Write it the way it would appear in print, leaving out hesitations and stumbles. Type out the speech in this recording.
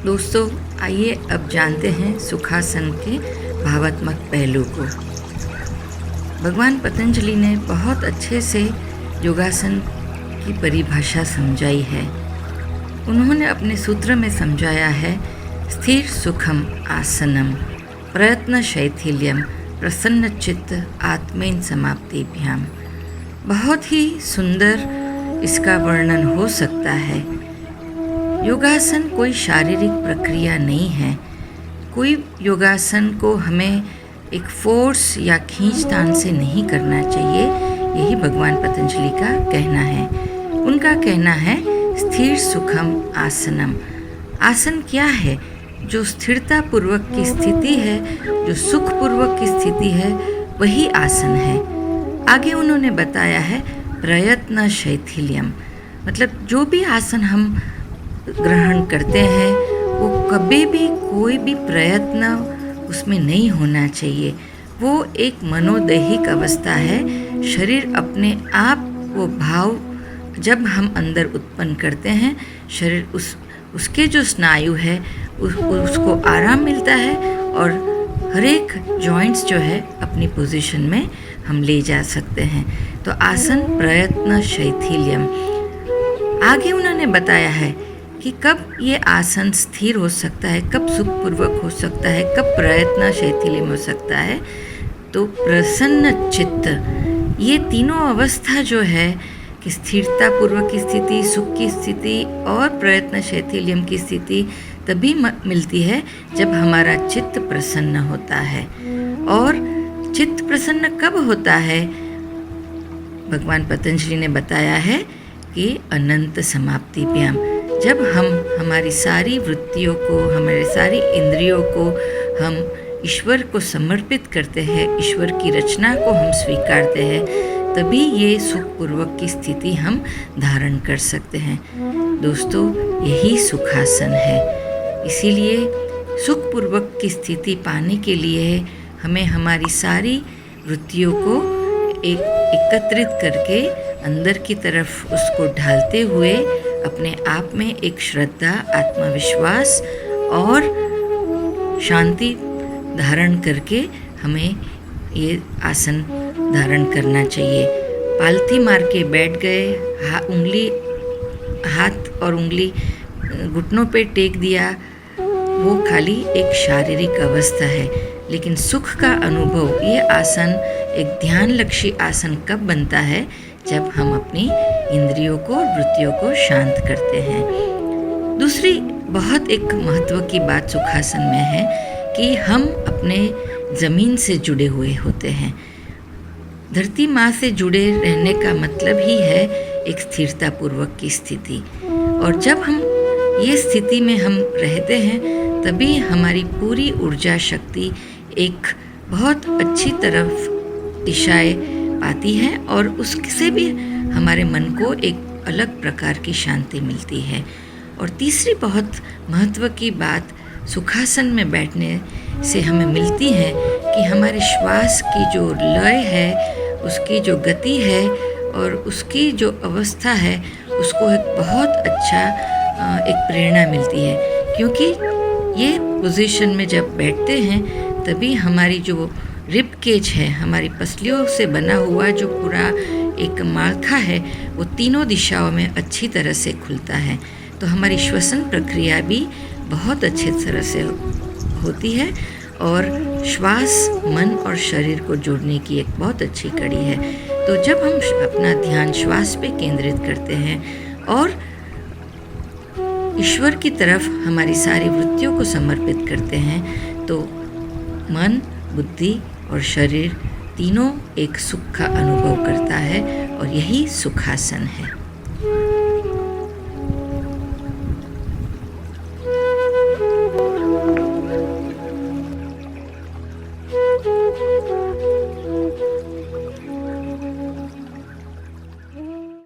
दोस्तों, आइए अब जानते हैं सुखासन के भावात्मक पहलू को। भगवान पतंजलि ने बहुत अच्छे से योगासन की परिभाषा समझाई है। उन्होंने अपने सूत्र में समझाया है, स्थिर सुखम आसनम प्रयत्न शैथिल्यम प्रसन्न चित्त आत्मेन समाप्तिभ्याम। बहुत ही सुंदर इसका वर्णन हो सकता है। योगासन कोई शारीरिक प्रक्रिया नहीं है। कोई योगासन को हमें एक फोर्स या खींचतान से नहीं करना चाहिए। यही भगवान पतंजलि का कहना है। उनका कहना है स्थिर सुखम आसनम। आसन क्या है? जो स्थिरता पूर्वक की स्थिति है, जो सुख पूर्वक की स्थिति है, वही आसन है। आगे उन्होंने बताया है प्रयत्न शैथिल्यम, मतलब जो भी आसन हम ग्रहण करते हैं वो कभी भी कोई भी प्रयत्न उसमें नहीं होना चाहिए। वो एक मनोदैहिक अवस्था है। शरीर अपने आप वो भाव जब हम अंदर उत्पन्न करते हैं, शरीर उसके जो स्नायु है उसको आराम मिलता है और हर एक जॉइंट्स जो है अपनी पोजीशन में हम ले जा सकते हैं। तो आसन प्रयत्न शैथिल्यम। आगे उन्होंने बताया है कि कब ये आसन स्थिर हो सकता है, कब सुखपूर्वक हो सकता है, कब प्रयत्न शैथिल्य हो सकता है। तो प्रसन्न चित्त, ये तीनों अवस्था जो है कि स्थिरता पूर्वक की स्थिति, सुख की स्थिति और प्रयत्न शैथिल्यम की स्थिति तभी मिलती है जब हमारा चित्त प्रसन्न होता है। और चित्त प्रसन्न कब होता है? भगवान पतंजलि ने बताया है कि अनंत समाप्तिभ्याम। जब हम हमारी सारी वृत्तियों को, हमारी सारी इंद्रियों को हम ईश्वर को समर्पित करते हैं, ईश्वर की रचना को हम स्वीकारते हैं, तभी ये सुखपूर्वक की स्थिति हम धारण कर सकते हैं। दोस्तों, यही सुखासन है। इसीलिए सुखपूर्वक की स्थिति पाने के लिए हमें हमारी सारी वृत्तियों को एकत्रित करके अंदर की तरफ उसको ढालते हुए अपने आप में एक श्रद्धा, आत्मविश्वास और शांति धारण करके हमें ये आसन धारण करना चाहिए। पालथी मार के बैठ गए, हाथ और उंगली घुटनों पे टेक दिया, वो खाली एक शारीरिक अवस्था है। लेकिन सुख का अनुभव, ये आसन एक ध्यानलक्षी आसन कब बनता है? जब हम अपनी इंद्रियों को, वृत्तियों को शांत करते हैं। दूसरी बहुत एक महत्व की बात सुखासन में है कि हम अपने ज़मीन से जुड़े हुए होते हैं। धरती माँ से जुड़े रहने का मतलब ही है एक स्थिरता पूर्वक की स्थिति। और जब हम ये स्थिति में हम रहते हैं, तभी हमारी पूरी ऊर्जा शक्ति एक बहुत अच्छी तरफ दिशाएं पाती है और उससे भी हमारे मन को एक अलग प्रकार की शांति मिलती है। और तीसरी बहुत महत्व की बात सुखासन में बैठने से हमें मिलती है कि हमारे श्वास की जो लय है, उसकी जो गति है और उसकी जो अवस्था है, उसको एक बहुत अच्छा एक प्रेरणा मिलती है। क्योंकि ये पोजीशन में जब बैठते हैं, तभी हमारी जो रिब केज है, हमारी पसलियों से बना हुआ जो पूरा एक मालखा है, वो तीनों दिशाओं में अच्छी तरह से खुलता है। तो हमारी श्वसन प्रक्रिया भी बहुत अच्छी तरह से होती है और श्वास मन और शरीर को जोड़ने की एक बहुत अच्छी कड़ी है। तो जब हम अपना ध्यान श्वास पे केंद्रित करते हैं और ईश्वर की तरफ हमारी सारी वृत्तियों को समर्पित करते हैं, तो मन, बुद्धि और शरीर तीनों एक सुख का अनुभव करता है और यही सुखासन है।